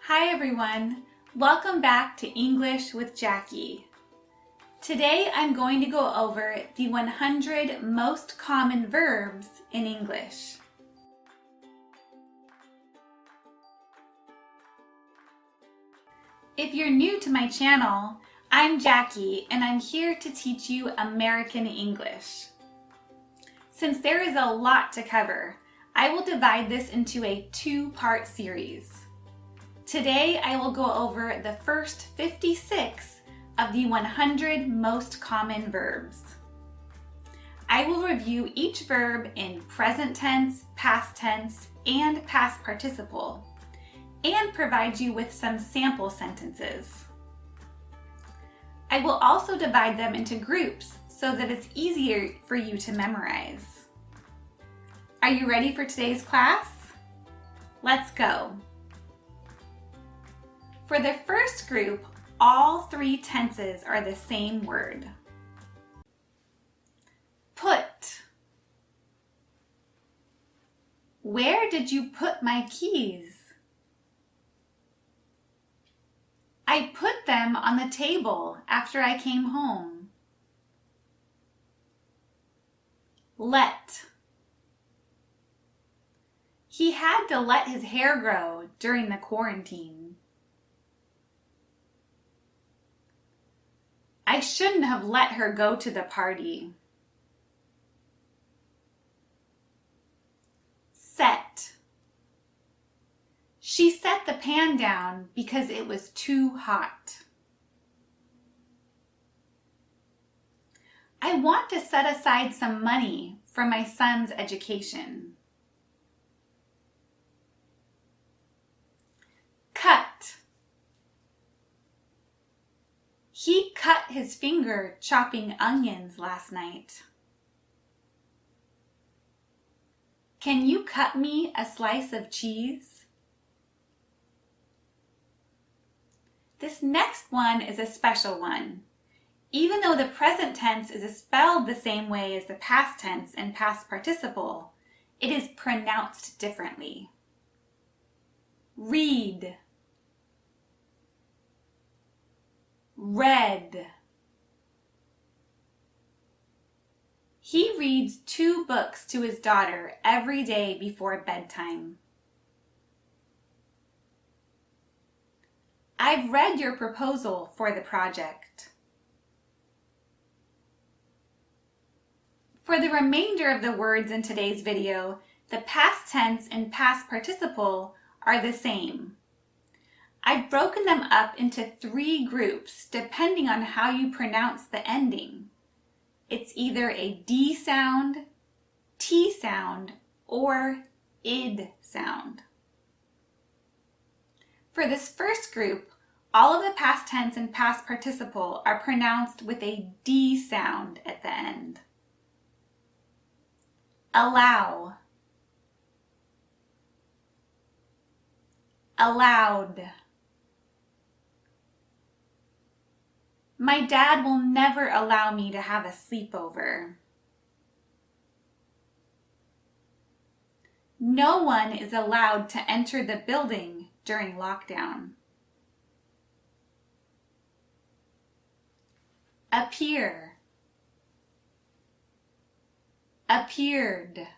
Hi everyone, welcome back to English with Jackie. Today I'm going to go over the 100 most common verbs in English. If you're new to my channel, I'm Jackie and I'm here to teach you American English. Since there is a lot to cover, I will divide this into a two-part series. Today I will go over the first 56 of the 100 most common verbs. I will review each verb in present tense, past tense, and past participle, and provide you with some sample sentences. I will also divide them into groups so that it's easier for you to memorize. Are you ready for today's class? Let's go. For the first group, all three tenses are the same word. Put. Where did you put my keys? I put them on the table after I came home. Let. He had to let his hair grow during the quarantine. I shouldn't have let her go to the party. Set. She set the pan down because it was too hot. I want to set aside some money for my son's education. Cut. He cut his finger chopping onions last night. Can you cut me a slice of cheese? This next one is a special one. Even though the present tense is spelled the same way as the past tense and past participle, it is pronounced differently. Read. Read. He reads 2 books to his daughter every day before bedtime. I've read your proposal for the project. For the remainder of the words in today's video, the past tense and past participle are the same. I've broken them up into 3 groups depending on how you pronounce the ending. It's either a D sound, T sound, or id sound. For this first group, all of the past tense and past participle are pronounced with a D sound at the end. Allow. Allowed. My dad will never allow me to have a sleepover. No one is allowed to enter the building during lockdown. Appear. Appeared.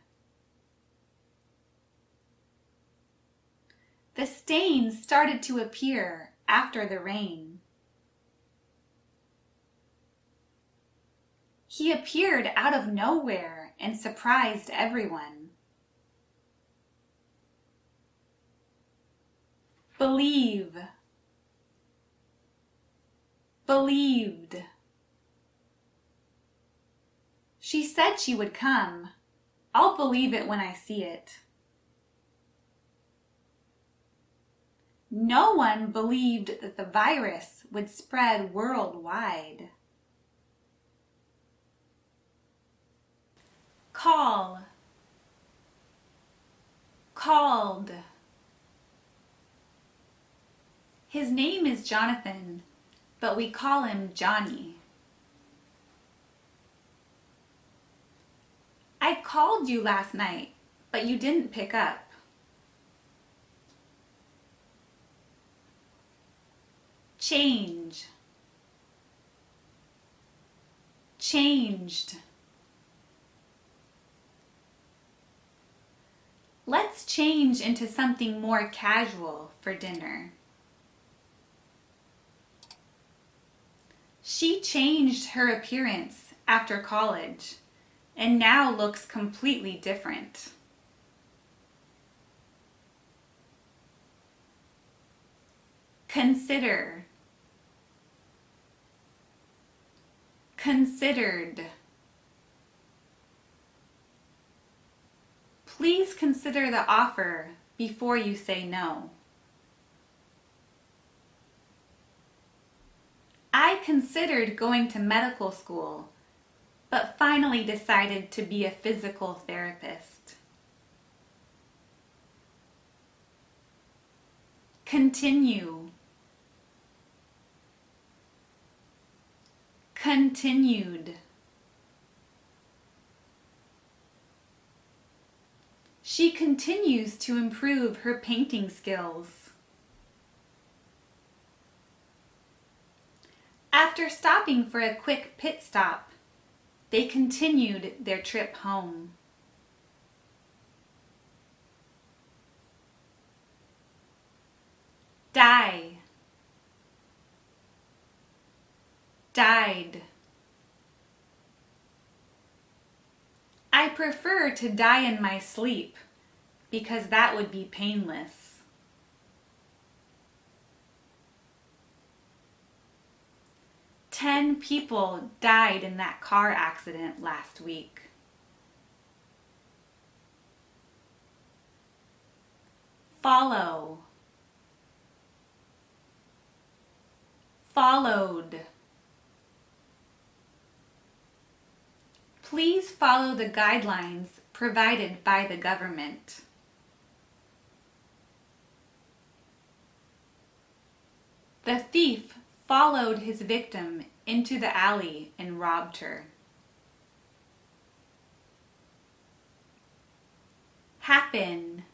The stains started to appear after the rain. He appeared out of nowhere and surprised everyone. Believe. Believed. She said she would come. I'll believe it when I see it. No one believed that the virus would spread worldwide. Call. Called. His name is Jonathan, but we call him Johnny. I called you last night, but you didn't pick up. change, changed. Let's change into something more casual for dinner. She changed her appearance after college and now looks completely different. Consider, considered. Please consider the offer before you say no. I considered going to medical school, but finally decided to be a physical therapist. Continue, continued. She continues to improve her painting skills. After stopping for a quick pit stop, they continued their trip home. Die, died. I prefer to die in my sleep because that would be painless. Ten people died in that car accident last week. Follow, followed. Please follow the guidelines provided by the government. The thief followed his victim into the alley and robbed her. Happen,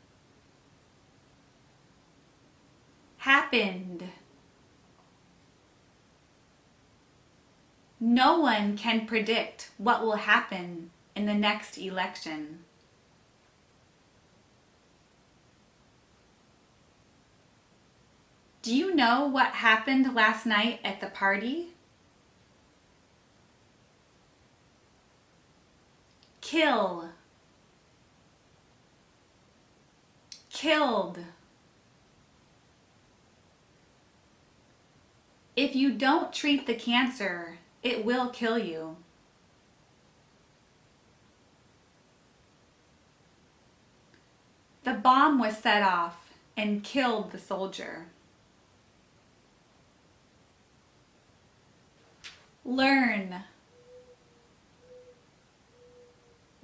happened. No one can predict what will happen in the next election. Do you know what happened last night at the party? Kill, killed. If you don't treat the cancer, it will kill you. The bomb was set off and killed the soldier. Learn,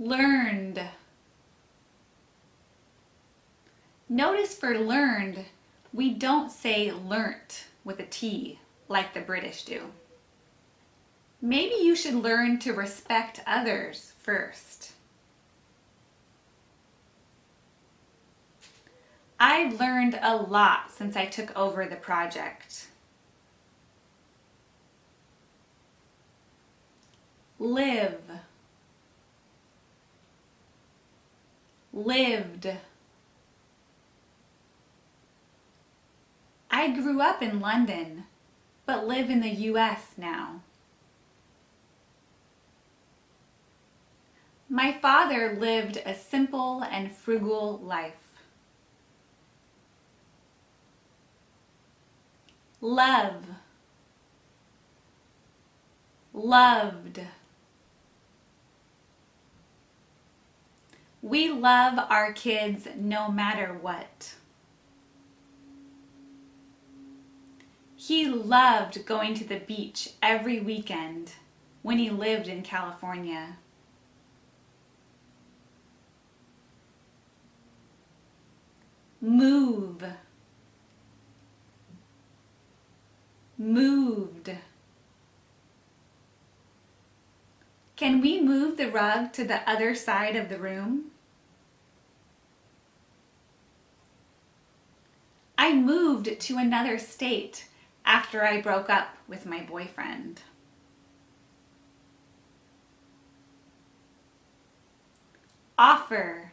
learned. Notice for learned, we don't say learnt with a T like the British do. Maybe you should learn to respect others first. I've learned a lot since I took over the project. Live, lived. I grew up in London, but live in the US now. My father lived a simple and frugal life. Love, loved. We love our kids no matter what. He loved going to the beach every weekend when he lived in California. Move, moved. Can we move the rug to the other side of the room? I moved to another state after I broke up with my boyfriend. Offer,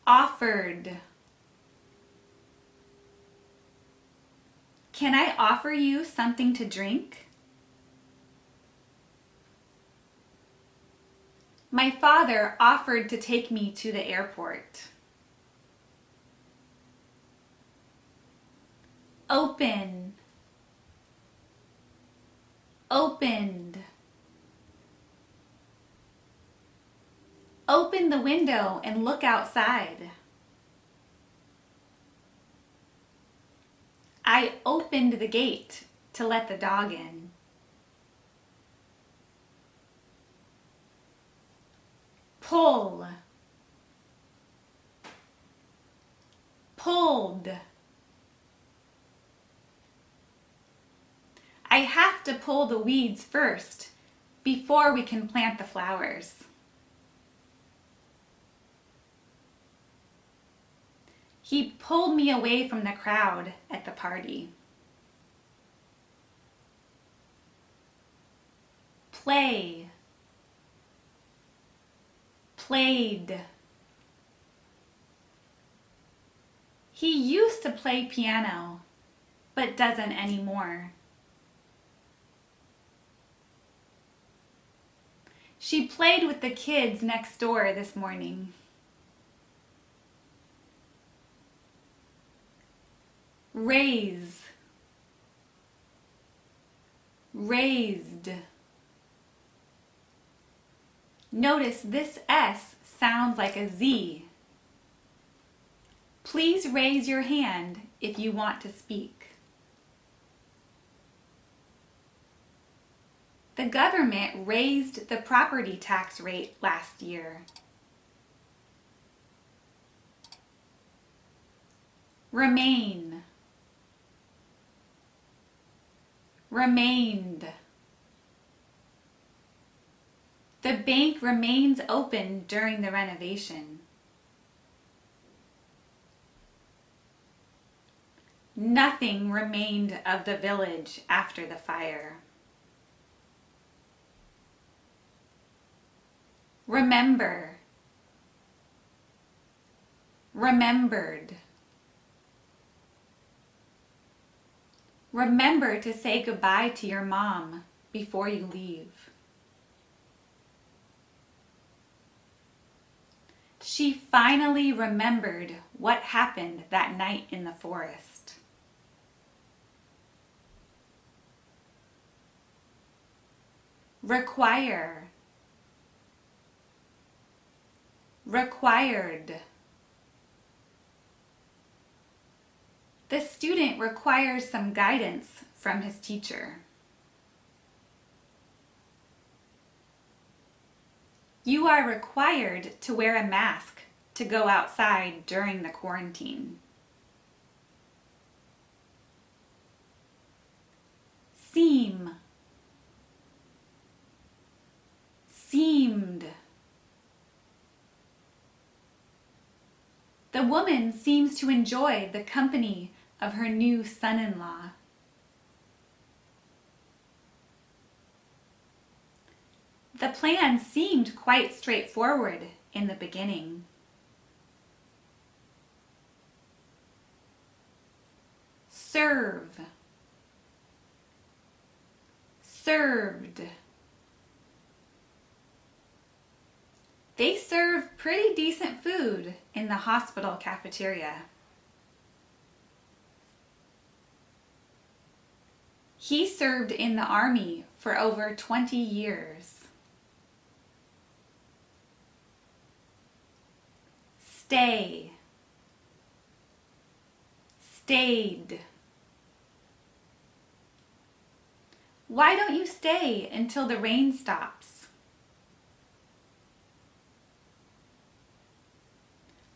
offered. Can I offer you something to drink? My father offered to take me to the airport. Open, opened. Open the window and look outside. I opened the gate to let the dog in. Pull, pulled. I have to pull the weeds first before we can plant the flowers. He pulled me away from the crowd at the party. Play, played. He used to play piano, but doesn't anymore. She played with the kids next door this morning. Raise, raised. Notice this S sounds like a Z. Please raise your hand if you want to speak. The government raised the property tax rate last year. Remain, remained. The bank remains open during the renovation. Nothing remained of the village after the fire. Remember, remembered. Remember to say goodbye to your mom before you leave. She finally remembered what happened that night in the forest. Require, required. The student requires some guidance from his teacher. You are required to wear a mask to go outside during the quarantine. Seem, seemed. The woman seems to enjoy the company of her new son-in-law. The plan seemed quite straightforward in the beginning. Serve, served. They serve pretty decent food in the hospital cafeteria. He served in the army for over 20 years. Stay, stayed. Why don't you stay until the rain stops?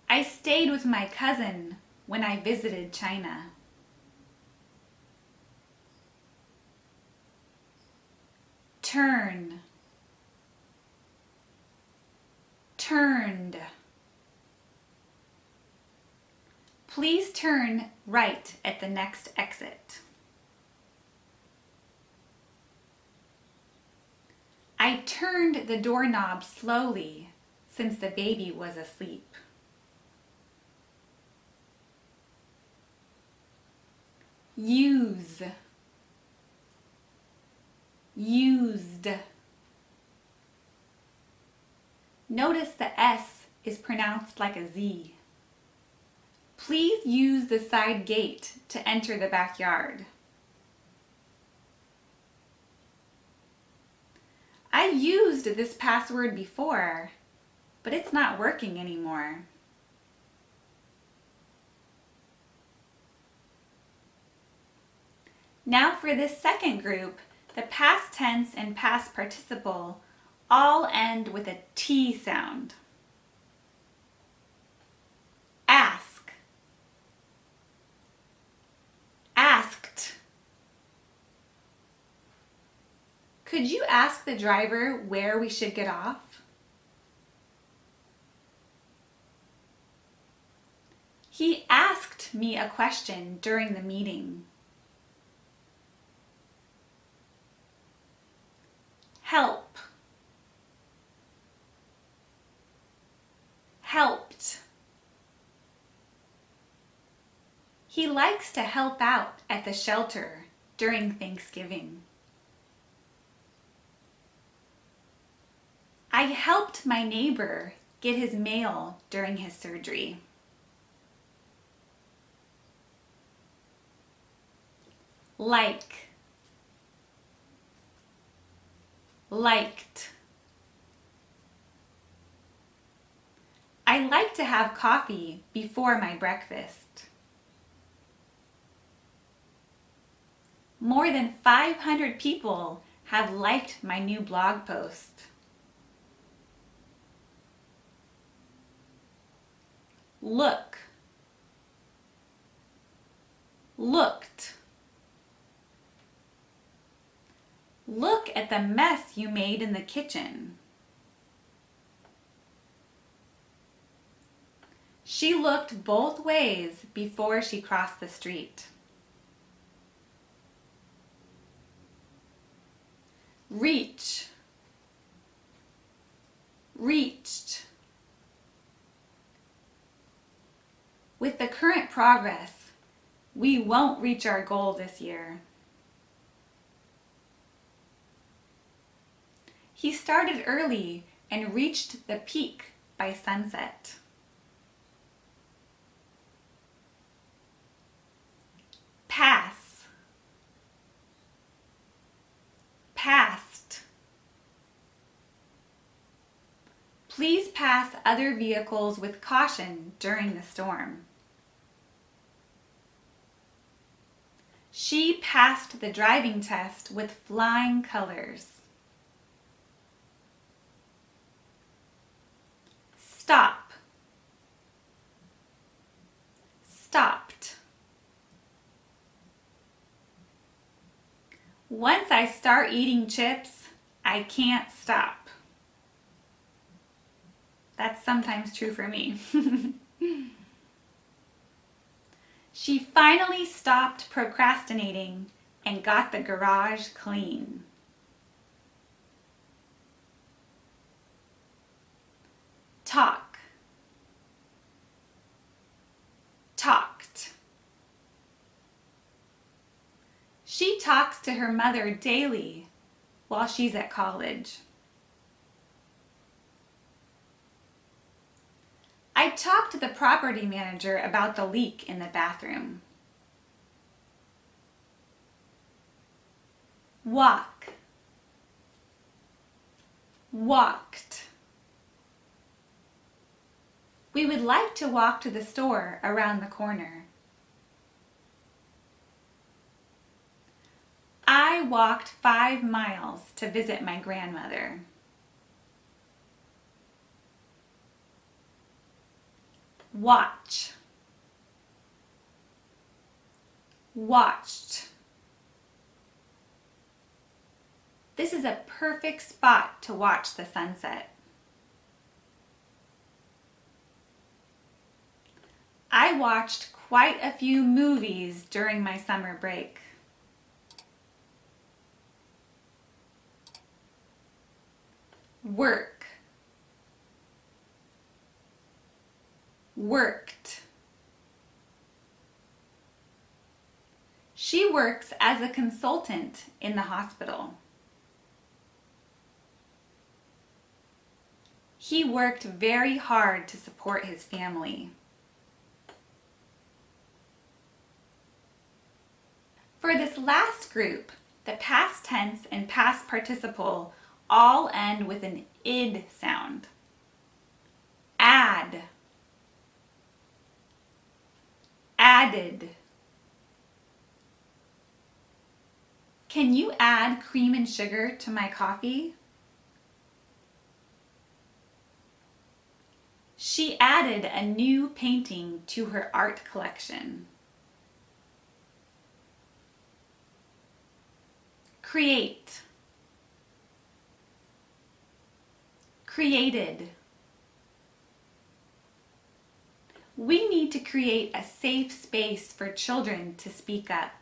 I stayed with my cousin when I visited China. Turn, turned. Please turn right at the next exit. I turned the doorknob slowly since the baby was asleep. Use, used. Notice the S is pronounced like a Z. Please use the side gate to enter the backyard. I used this password before, but it's not working anymore. Now for this second group, the past tense and past participle all end with a T sound. Ask, asked. Could you ask the driver where we should get off? He asked me a question during the meeting. Help, helped. He likes to help out at the shelter during Thanksgiving. I helped my neighbor get his mail during his surgery. Like, liked. I like to have coffee before my breakfast. More than 500 people have liked my new blog post. Look, looked. Look at the mess you made in the kitchen. She looked both ways before she crossed the street. Reach, reached. With the current progress, we won't reach our goal this year. He started early and reached the peak by sunset. Pass, passed. Please pass other vehicles with caution during the storm. She passed the driving test with flying colors. Stop, stopped. Once I start eating chips, I can't stop. That's sometimes true for me. She finally stopped procrastinating and got the garage clean. Talk, talked. She talks to her mother daily while she's at college. I talked to the property manager about the leak in the bathroom. Walk, walked. We would like to walk to the store around the corner. I walked 5 miles to visit my grandmother. Watch, watched. This is a perfect spot to watch the sunset. I watched quite a few movies during my summer break. Work. Worked. She works as a consultant in the hospital. He worked very hard to support his family. For this last group, the past tense and past participle all end with an id sound. Add. Added. Can you add cream and sugar to my coffee? She added a new painting to her art collection. Create. Created. We need to create a safe space for children to speak up.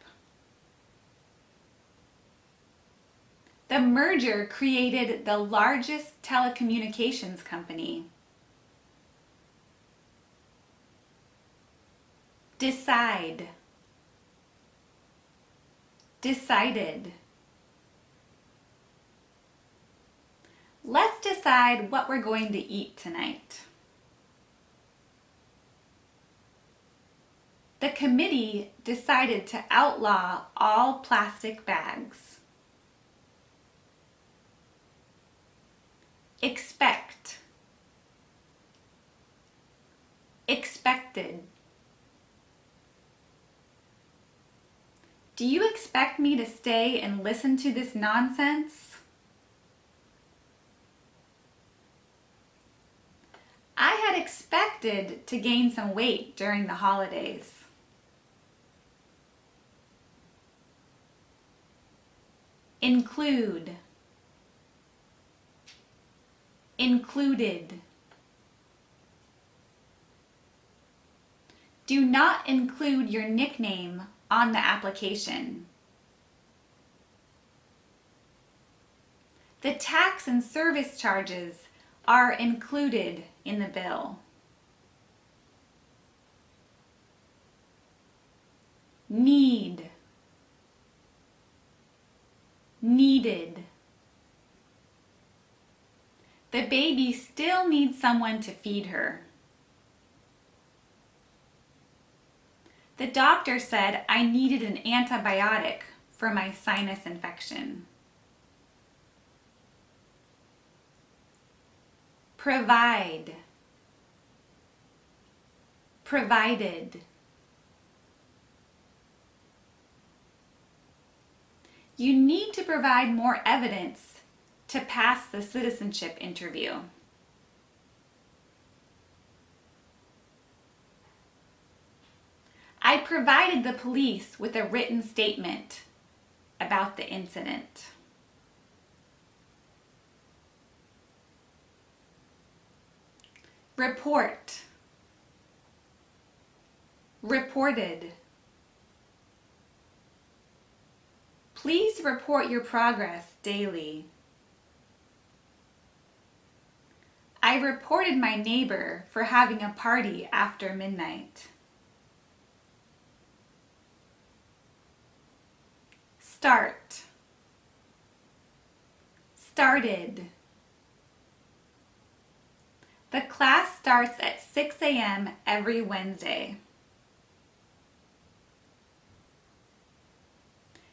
The merger created the largest telecommunications company. Decide. Decided. Let's decide what we're going to eat tonight. The committee decided to outlaw all plastic bags. Expect. Expected. Do you expect me to stay and listen to this nonsense? I had expected to gain some weight during the holidays. Include. Included. Do not include your nickname on the application. The tax and service charges are included in the bill. Need. Needed. The baby still needs someone to feed her. The doctor said I needed an antibiotic for my sinus infection. Provide. Provided. You need to provide more evidence to pass the citizenship interview. I provided the police with a written statement about the incident. Report. Reported. Please report your progress daily. I reported my neighbor for having a party after midnight. Start. Started. The class starts at 6 a.m. every Wednesday.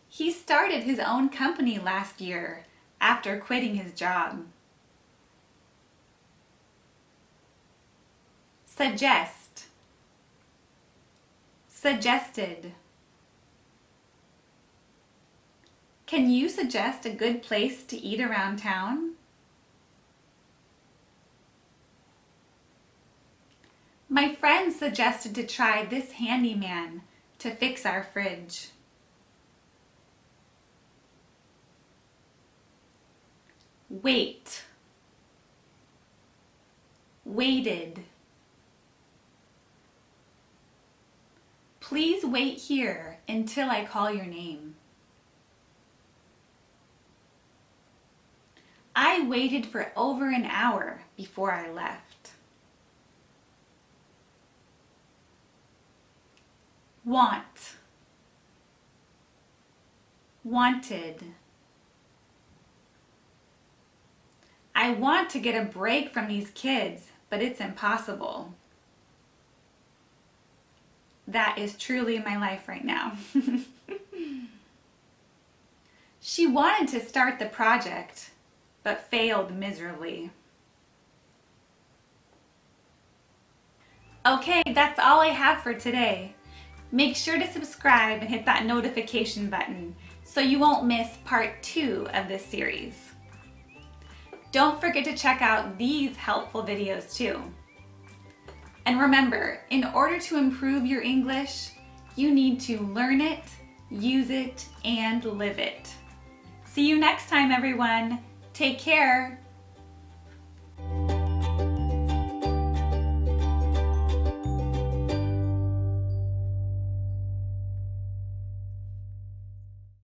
He started his own company last year after quitting his job. Suggest. Suggested. Can you suggest a good place to eat around town? My friend suggested to try this handyman to fix our fridge. Wait. Waited. Please wait here until I call your name. I waited for over an hour before I left. Want, wanted. I want to get a break from these kids, but it's impossible. That is truly my life right now. She wanted to start the project, but failed miserably. Okay, that's all I have for today. Make sure to subscribe and hit that notification button so you won't miss part 2 of this series. Don't forget to check out these helpful videos too. And remember, in order to improve your English, you need to learn it, use it, and live it. See you next time, everyone. Take care.